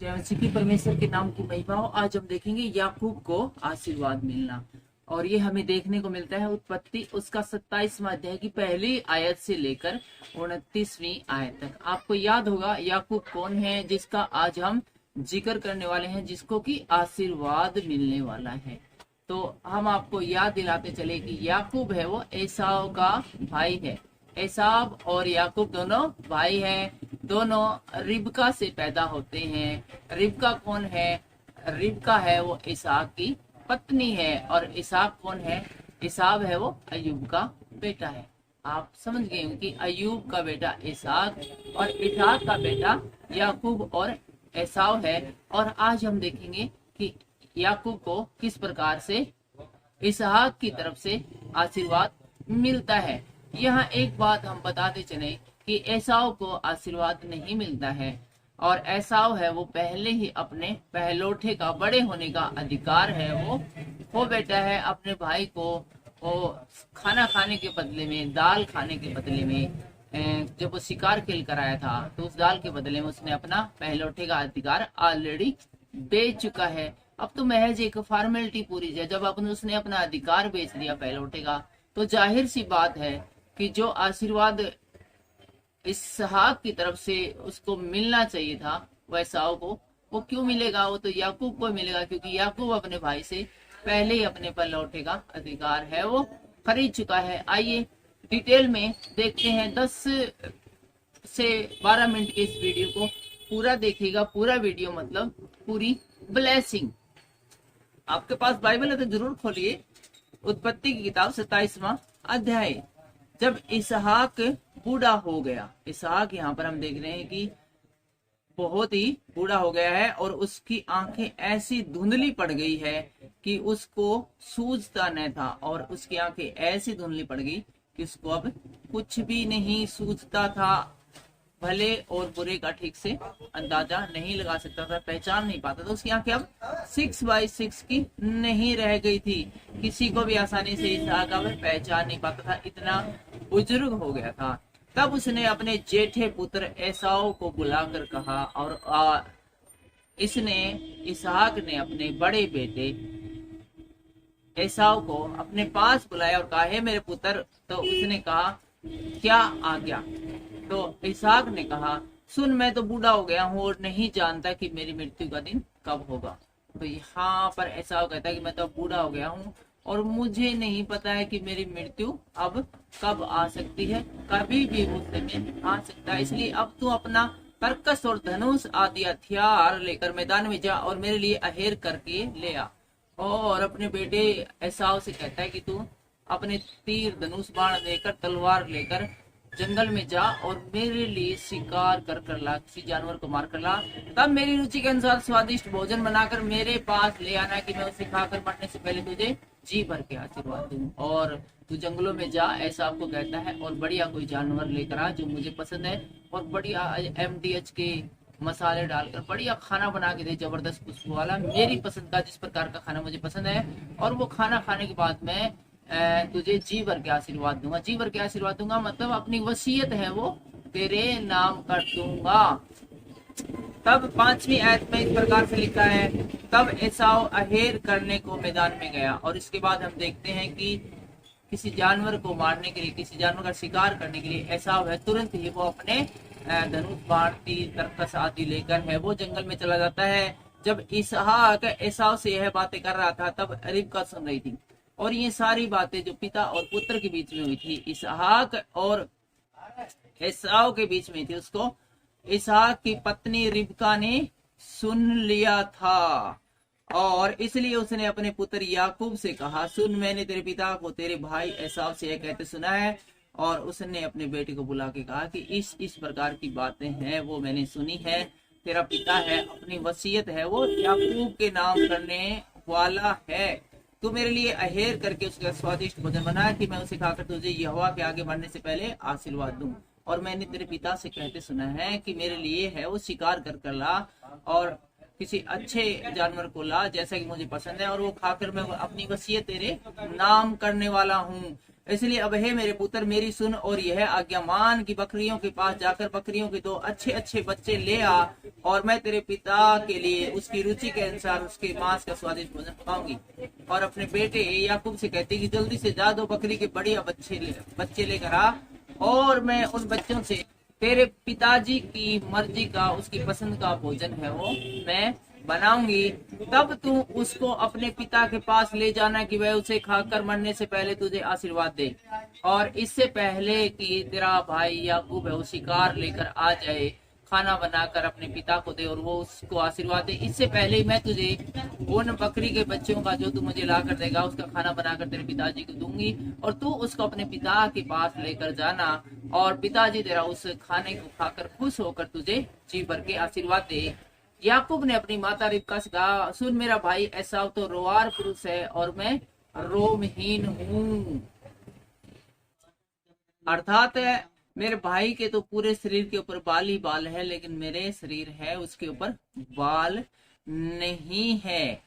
जय मसीह की परमेश्वर के नाम की महिमा हो। आज हम देखेंगे याकूब को आशीर्वाद मिलना, और ये हमें देखने को मिलता है उत्पत्ति उसका 27वां अध्याय की पहली आयत से लेकर 29वीं आयत तक। आपको याद होगा याकूब कौन है जिसका आज हम जिक्र करने वाले हैं, जिसको कि आशीर्वाद मिलने वाला है। तो हम आपको याद दिलाते चले कि याकूब है वो एसाव का भाई है। एसाव और याकूब दोनों भाई हैं, दोनों रिबका से पैदा होते हैं। रिबका कौन है? रिबका है वो इसहाक की पत्नी है। और इसहाक कौन है? इसाव है वो अयूब का बेटा है। आप समझ गए कि अयूब का बेटा इसहाक और इसहाक का बेटा याकूब और एसाव है। और आज हम देखेंगे कि याकूब को किस प्रकार से इसहाक की तरफ से आशीर्वाद मिलता है। यहाँ एक बात हम बताते चले कि एसाव को आशीर्वाद नहीं मिलता है, और एसाव है वो पहले ही अपने पहलोठे का बड़े होने का अधिकार है वो बेटा है अपने भाई को वो खाना खाने के बदले में, दाल खाने के बदले में, जब वो शिकार खेल कर आया था तो उस दाल के बदले में उसने अपना पहलोठे का अधिकार ऑलरेडी बेच चुका है। अब तो महज एक फॉर्मेलिटी पूरी है। जब उसने अपना अधिकार बेच दिया पहलोठे का, तो जाहिर सी बात है कि जो आशीर्वाद इसहाक की तरफ से उसको मिलना चाहिए था वो एसाव को, वो क्यों मिलेगा? वो तो याकूब को मिलेगा, क्योंकि याकूब अपने भाई से पहले ही अपने पहलोठे का अधिकार है वो खरीद चुका है। आइए डिटेल में देखते हैं। 10 से 12 मिनट के इस वीडियो को पूरा देखिएगा। पूरा वीडियो मतलब पूरी ब्लेसिंग। आपके पास बाइबल है तो जरूर खोलिए उत्पत्ति की किताब 27वां अध्याय। जब इसहाक बूढ़ा हो गया, इसहाक यहाँ पर हम देख रहे हैं कि बहुत ही बूढ़ा हो गया है और उसकी आंखें ऐसी धुंधली पड़ गई है कि उसको सूझता न था, और उसकी आंखें ऐसी धुंधली पड़ गई कि उसको अब कुछ भी नहीं सूझता था। भले और बुरे का ठीक से अंदाजा नहीं लगा सकता था, पहचान नहीं पाता था। उसकी आंखें अब 6x6 की नहीं रह गई थी। किसी को भी आसानी से इसहाक अब पहचान नहीं पाता था, इतना बुजुर्ग हो गया था। तब उसने अपने जेठे पुत्र एसाव को बुलाकर कहा, और इसहाक ने अपने बड़े बेटे एसाव को अपने पास बुलाया और कहा, हे मेरे पुत्र। तो उसने कहा, क्या आज्ञा? तो इसहाक ने कहा, सुन, मैं तो बूढ़ा हो गया हूँ और नहीं जानता कि मेरी मृत्यु का दिन कब होगा। तो यहाँ पर एसाव कहता है कि मैं तो बूढ़ा हो गया हूँ और मुझे नहीं पता है कि मेरी मृत्यु अब कब आ सकती है। कभी भी उस समय आ सकता है। इसलिए अब तू अपना तरकस और धनुष आदि हथियार लेकर मैदान में जा और मेरे लिए अहेर करके ले आ। और अपने बेटे एसाव से कहता है कि तू अपने तीर धनुष बाण लेकर, तलवार लेकर जंगल में जा और मेरे लिए शिकार कर ला, किसी जानवर को मार कर ला। तब मेरी रुचि के अनुसार स्वादिष्ट भोजन बनाकर मेरे पास ले आना कि मैं उसे खाकर मरने से पहले तुझे जी भर के आशीर्वाद दूं। और तू जंगलों में जा, ऐसा आपको कहता है, और बढ़िया कोई जानवर लेकर आ जो मुझे पसंद है, और बढ़िया MDH के मसाले डालकर बढ़िया खाना बना के दे, जबरदस्त खुशबू वाला, मेरी पसंद का, जिस प्रकार का खाना मुझे पसंद है। और वो खाना खाने के बाद मैं तुझे जी भर के आशीर्वाद दूंगा। जी भर के आशीर्वाद दूंगा मतलब अपनी वसीयत है वो तेरे नाम कर दूंगा। तब 5वीं आयत में इस प्रकार से लिखा है, तब एसाव अहेर करने को मैदान में गया। और इसके बाद हम देखते हैं कि किसी जानवर को मारने के लिए, किसी जानवर का शिकार करने के लिए एसाव है तुरंत ही वो अपने धनुष बाण, तीर, तरकस आदि लेकर है वो जंगल में चला जाता है। जब इसहाक एसाव से यह बातें कर रहा था तब रिबका सुन रही थी, और ये सारी बातें जो पिता और पुत्र के बीच में हुई थी, इसहाक और एसाव के बीच में थी, उसको इसहाक की पत्नी रिबका ने सुन लिया था। और इसलिए उसने अपने पुत्र याकूब से कहा, सुन, मैंने तेरे पिता को तेरे भाई एसाव से यह कहते सुना है। और उसने अपने बेटे को बुला के कहा कि इस प्रकार की बातें हैं वो मैंने सुनी है। तेरा पिता है, अपनी वसीयत है वो याकूब के नाम करने वाला है। तू मेरे लिए अहेर करके उसका स्वादिष्ट भोजन बना कि मैं उसे खाकर तुझे यहोवा के आगे बढ़ने से पहले आशीर्वाद दूं। और मैंने तेरे पिता से कहते सुना है कि मेरे लिए है वो शिकार कर ला, और किसी अच्छे जानवर को ला जैसा कि मुझे पसंद है, और वो खाकर मैं अपनी वसीयत तेरे नाम करने वाला हूँ। इसलिए अब हे मेरे पुत्र मेरी सुन और यह आज्ञा मान कि बकरियों के पास जाकर बकरियों के 2 अच्छे अच्छे बच्चे ले आ, और मैं तेरे पिता के लिए उसकी रुचि के अनुसार उसके मांस का स्वादिष्ट भोजन पकाऊंगी। और अपने बेटे याकूब से कहती कि जल्दी से जा, 2 बकरी के बढ़िया बच्चे लेकर आ, और मैं उन बच्चों से तेरे पिताजी की मर्जी का, उसकी पसंद का भोजन है वो मैं बनाऊंगी। तब तू उसको अपने पिता के पास ले जाना कि वह उसे खाकर मरने से पहले तुझे आशीर्वाद दे, और इससे पहले कि तेरा भाई याकूब है वो शिकार लेकर आ जाए, खाना बनाकर अपने पिता को दे और वो उसको आशीर्वाद दे। इससे पहले ही मैं तुझे उन बकरी के बच्चों का जो तू मुझे ला कर देगा उसका खाना बनाकर तेरे पिताजी को दूंगी, और तू उसको अपने पिता के पास लेकर जाना, और पिताजी तेरा उस खाने को खाकर खुश होकर तुझे जी भर के आशीर्वाद दे। याकूब ने अपनी माता रिबका से कहा, सुन मेरा भाई एसाव तो रोआर पुरुष है और मैं रोमहीन हूँ। अर्थात मेरे भाई के तो पूरे शरीर के ऊपर बाल ही बाल है, लेकिन मेरे शरीर है उसके ऊपर बाल नहीं है।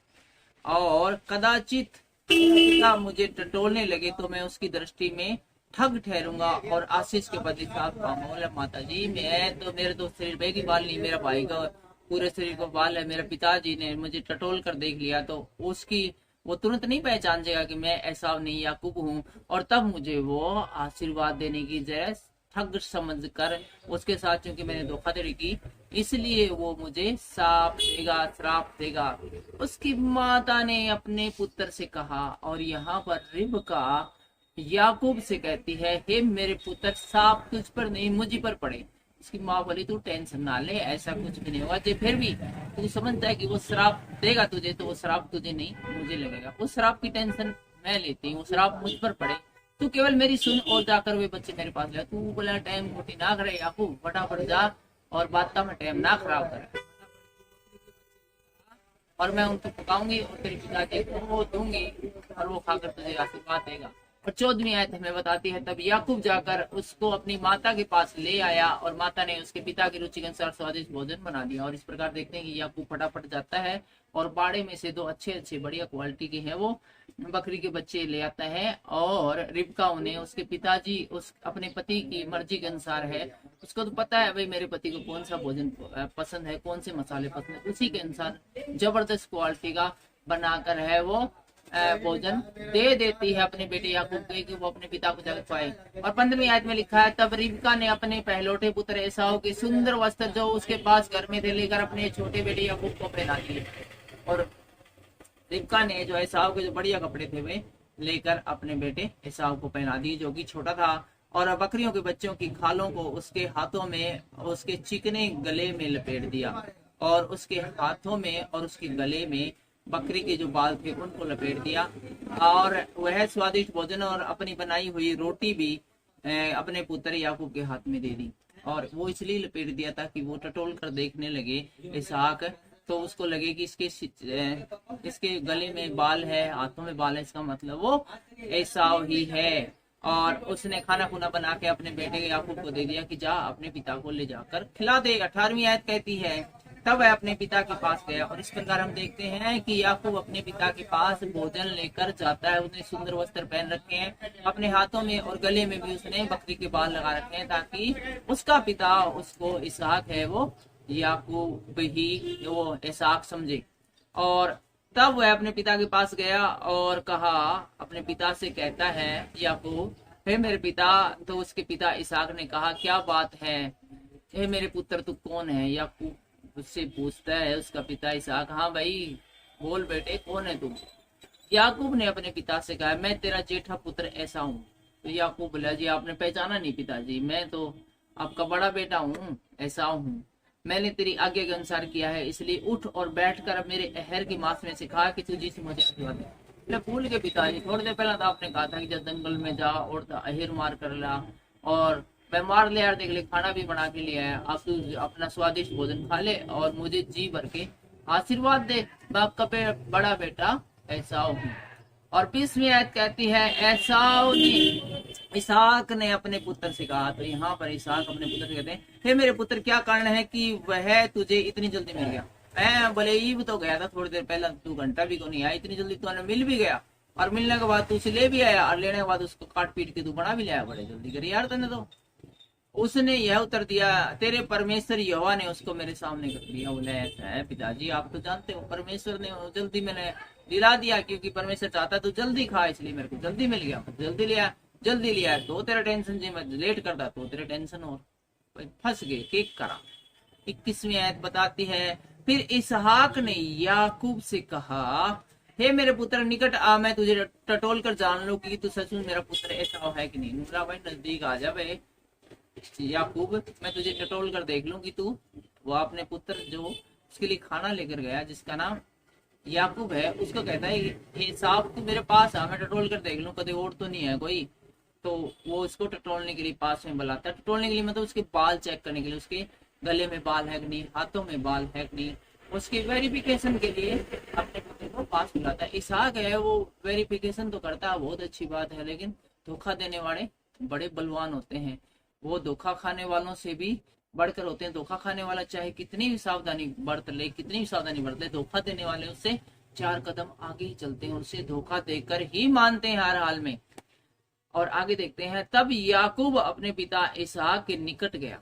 और कदाचित पिता मुझे टटोलने लगे तो मैं उसकी दृष्टि में ठग ठहरूंगा और आशीष के पद पाऊंगा। माता जी मेरे तो शरीर पे की बाल नहीं, मेरा भाई का पूरे शरीर को बाल है। मेरे पिताजी ने मुझे टटोल कर देख लिया तो उसकी वो तुरंत नहीं पहचान जाएगा कि मैं ऐसा नहीं याकूब हूँ, और तब मुझे वो आशीर्वाद देने की जरा ठग समझ कर उसके साथ, क्योंकि मैंने धोखाधड़ी की, इसलिए वो मुझे श्राप देगा। उसकी माता ने अपने पुत्र से कहा, और यहाँ पर रिबका याकूब से कहती है, हे मेरे पुत्र, साप तुझ पर नहीं मुझी पर पड़े। उसकी माँ बोली तू टेंशन ना ले, ऐसा कुछ भी नहीं होगा। जे फिर भी तू समझता है कि वो श्राप देगा तुझे, तो वो श्राप तुझे नहीं मुझे लगेगा। उस श्राप की टेंशन मैं लेती हूँ, श्राप मुझ पर पड़े, तू केवल मेरी सुन और जाकर वे बच्चे मेरे पास ले। तू बोला टाइम खोटी ना करे याकूब, फटाफट जा और बात में टाइम ना खराब करे, और मैं उनको पकाऊंगी और तेरे पिताजी को दूंगी और वो खाकर तुझे आशीर्वाद देगा। और 14वीं आयत हमें बताती है, तब याकूब जाकर उसको अपनी माता के पास ले आया और माता ने उसके पिता की रुचि के अनुसार स्वादिष्ट भोजन बना दिया। और इस प्रकार देखते हैं कि याकूब फटाफट जाता है और बाड़े में से 2 अच्छे बढ़िया क्वालिटी के हैं वो बकरी के बच्चे ले आता है, और रिबका उन्हें उसके पिताजी उस अपने पति की मर्जी के अनुसार है, उसको तो पता है भाई मेरे पति को कौन सा भोजन पसंद है, कौन से मसाले पसंद है, उसी के अनुसार जबरदस्त क्वालिटी का बनाकर है वो भोजन दे देती है अपने बेटे याकूब को कि वो अपने पिता को जाकर पाए। और 15वीं आयत में लिखा है, तब रिबका ने अपने पहलौठे पुत्र एसाव के सुंदर वस्त्र जो उसके पास घर में थे लेकर अपने छोटे बेटे याकूब को पहना दिए। और रिबका ने जो एसाव के जो बढ़िया कपड़े थे वे लेकर अपने बेटे एसाव को पहना दिए जो कि छोटा था, और बकरियों के बच्चों की खालों को उसके हाथों में उसके चिकने गले में लपेट दिया, और उसके हाथों में और उसके गले में बकरी के जो बाल थे उनको लपेट दिया, और वह स्वादिष्ट भोजन और अपनी बनाई हुई रोटी भी अपने पुत्र याकूब के हाथ में दे दी। और वो इसलिए लपेट दिया ताकि वो टटोल कर देखने लगे इसहाक, तो उसको लगे कि इसके गले में बाल है, हाथों में बाल है, इसका मतलब वो एसाव ही है। और उसने खाना खुना बना के अपने बेटे याकूब को दे दिया कि जा अपने पिता को ले जाकर खिला दे। 18वीं आयत कहती है, तब वह अपने पिता के पास गया। और इस प्रकार हम देखते हैं कि याकूब अपने पिता के पास भोजन लेकर जाता है। उसने सुंदर वस्त्र पहन रखे हैं, अपने हाथों में और गले में भी उसने बकरी के बाल लगा रखे हैं, ताकि उसका पिता उसको इसहाक है वो याकूब ही वो इसहाक समझे। और तब वह अपने पिता के पास गया और कहा, अपने पिता से कहता है याकूब, हे मेरे पिता। तो उसके पिता इसहाक ने कहा, क्या बात है, हे मेरे पुत्र तू कौन है? याकूब उससे पूछता है उसका पिता इसहाक, हाँ भाई बोल बेटे कौन है तू? याकूब ने अपने पिता से कहा, मैं तेरा जेठा पुत्र ऐसा हूँ। तो याकूब बोला, जी आपने पहचाना नहीं पिताजी, मैं तो आपका बड़ा बेटा हूँ, ऐसा हूँ। मैंने तेरी आज्ञा के अनुसार किया है, इसलिए उठ और बैठकर अब मेरे अहर की मांस में से खा कि तुझे से मुझे आशीर्वाद दे। भूल के पिताजी, थोड़ी देर पहले तो आपने कहा था कि जब जंगल में जा और अहिर मार कर ला, और मैं मार ले यार, देख ले खाना भी बना के लिया है, आप तू अपना स्वादिष्ट भोजन खा ले और मुझे जी भर के आशीर्वाद दे। बाप का बड़ा बेटा एसाव हूँ। और 20वीं आयत कहती है, एसाव ने इसहाक ने अपने पुत्र से कहा। तो यहाँ पर इसहाक अपने पुत्र से कहते हैं, हे मेरे पुत्र क्या कारण है कि वह तुझे इतनी जल्दी मिल गया? मैं बोले ईब तो गया था थोड़ी देर पहले, 2 घंटा भी को नहीं आया, इतनी जल्दी तो मिल भी गया। और मिलने के बाद तू उसे ले भी आया और लेने के बाद उसको काट पीट के तू बना भी लाया, बड़े जल्दी कर यार तने तो। उसने यह उत्तर दिया, तेरे परमेश्वर यहोवा ने उसको मेरे सामने कर दिया। बोले ऐसा है पिताजी, आप तो जानते हो परमेश्वर ने जल्दी मैंने दिला दिया, क्योंकि परमेश्वर चाहता तो जल्दी खा, इसलिए मेरे को जल्दी मिल गया, जल्दी लिया तो तेरा टेंशन, जी मैं लेट करता तो तेरे टेंशन और फंस गए, केक करा। 21वीं आयत बताती है, फिर इसहाक ने याकूब से कहा, हे मेरे पुत्र निकट आ, मैं तुझे टटोल कर जान लूं कि तू सचमुच मेरा पुत्र एसाव है कि नहीं। बोला भाई नजदीक आ जा भाई याकूब, मैं तुझे टटोल कर देख लूं कि तू वो अपने पुत्र जो उसके लिए खाना लेकर गया जिसका नाम याकूब है, उसको कहता है एसाव तू मेरे पास आ, मैं टटोल कर देख लूं कभी और तो नहीं है कोई। तो वो उसको टटोलने के लिए पास में बुलाता है, टटोलने के लिए मतलब उसके बाल चेक करने के लिए, उसके गले में बाल है कि नहीं, हाथों में बाल है कि नहीं, उसकी वेरिफिकेशन के लिए अपने पुत्र को पास बुलाता है। इसहाक है वो वेरिफिकेशन तो करता है, बहुत अच्छी बात है, लेकिन धोखा देने वाले बड़े बलवान होते हैं, वो धोखा खाने वालों से भी बढ़कर होते हैं। धोखा खाने वाला चाहे कितनी भी सावधानी बरत ले, कितनी भी सावधानी बरत ले, धोखा देने वाले उससे 4 कदम आगे ही चलते हैं, उससे धोखा देकर ही मानते हैं हर हाल में। और आगे देखते हैं, तब याकूब अपने पिता इसहाक के निकट गया,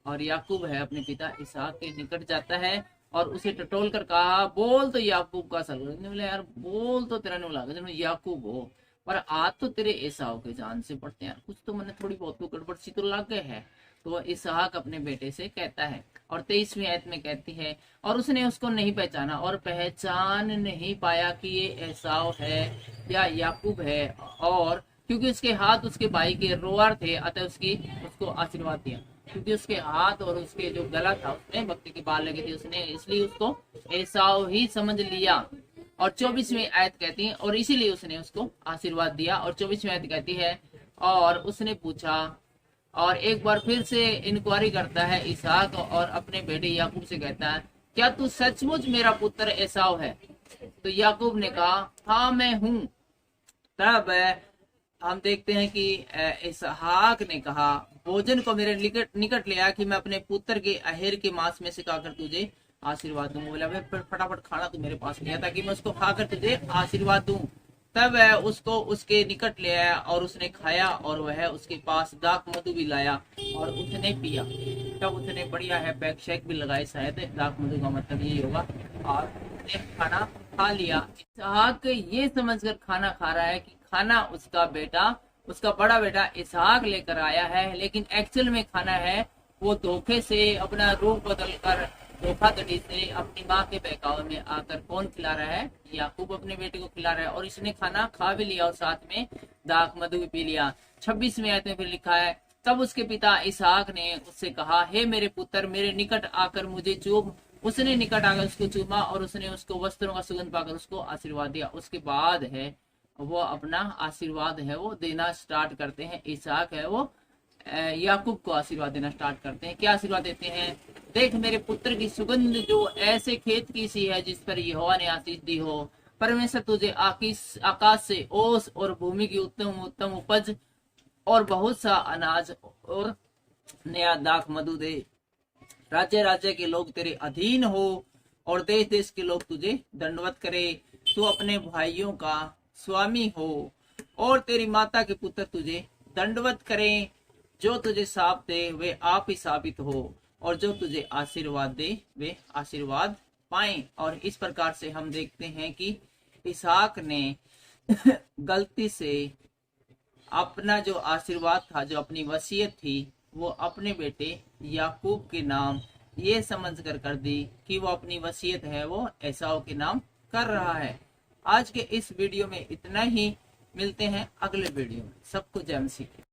और याकूब है अपने पिता इसहाक के निकट जाता है और उसे टटोल कर कहा, बोल तो याकूब का सल। बोले यार बोल तो तेरा नहीं लगा याकूब हो, पर आज तो तेरे एसाव के जान से पड़ते हैं, कुछ तो मैंने थोड़ी बहुत तो गड़बड़ सी तो लग गए है। तो इसहाक अपने बेटे से कहता है, और 23वीं आयत में कहती है, और उसने उसको नहीं पहचाना और पहचान नहीं पाया कि ये एसाव है या याकूब है, और क्योंकि उसके हाथ उसके भाई के रोआर थे, अतः उसको आशीर्वाद दिया। क्योंकि उसके हाथ और उसके जो गला था उसमें बकरी के बाल लगे थे, उसने इसलिए उसको एसाव ही समझ लिया। और 24वीं आयत कहती है, और इसीलिए उसने उसको आशीर्वाद दिया। और 24वीं आयत कहती है, और उसने पूछा, और एक बार फिर से इंक्वायरी करता है इसहाक और अपने बेटे याकूब से कहता है, क्या तू सचमुच मेरा पुत्र एसाव है? तो याकूब ने कहा, हाँ मैं हूं। तब हम देखते हैं कि इसहाक ने कहा, भोजन को मेरे निकट ले आ कि मैं अपने पुत्र के अहेर के मांस में से खाकर तुझे आशीर्वाद दूं। बोला फटाफट खाना तू मेरे पास ले आ ताकि मैं उसको खाकर तुझे आशीर्वाद दूं। तब वह उसको उसके निकट ले आया और उसने खाया, और वह उसके पास दाख मधु भी लाया और उसने पिया। तब उसने बढ़िया है पैक शेक भी लगाए, शायद दाख मधु का मतलब यही होगा, और उसने खाना खा लिया। इसहाक ये समझकर खाना खा रहा है कि खाना उसका बड़ा बेटा इसहाक लेकर आया है, लेकिन एक्चुअल में खाना है वो धोखे से अपना रूप बदल कर धोखाधड़ी से अपनी माँ के बहकावे में आकर कौन खिला रहा है? याकूब अपने बेटे को खिला रहा है, और इसने खाना खा भी लिया और साथ में दाख मधु भी पी लिया। 26वीं आयत में फिर लिखा है, तब उसके पिता इसहाक ने उससे कहा, हे मेरे पुत्र मेरे निकट आकर मुझे चूम। उसने निकट आकर उसको चूमा और उसने उसको वस्त्रों का सुगंध पाकर उसको आशीर्वाद दिया। उसके बाद है वो अपना आशीर्वाद है वो देना स्टार्ट करते हैं। इसहाक है वो याकूब को आशीर्वाद देना स्टार्ट करते हैं। क्या आशीर्वाद देते हैं? देख मेरे पुत्र की सुगंध जो ऐसे खेत की सी है जिस पर यहोवा ने आशीष दी हो। परमेश्वर तुझे आकाश से ओस और भूमि की उत्तम उत्तम उपज और बहुत सा अनाज और नया दाख मधु दे। राज्य राज्य के लोग तेरे अधीन हो और देश देश के लोग तुझे दंडवत करे। तू अपने भाइयों का स्वामी हो और तेरी माता के पुत्र तुझे दंडवत करें। जो तुझे साप दे वे आप ही साबित हो, और जो तुझे आशीर्वाद दे वे आशीर्वाद पाएं। और इस प्रकार से हम देखते हैं कि इसहाक ने गलती से अपना जो आशीर्वाद था, जो अपनी वसीयत थी, वो अपने बेटे याकूब के नाम ये समझ कर दी कि वो अपनी वसीयत है वो एसाव के नाम कर रहा है। आज के इस वीडियो में इतना ही, मिलते हैं अगले वीडियो में। सबको जय मसीह।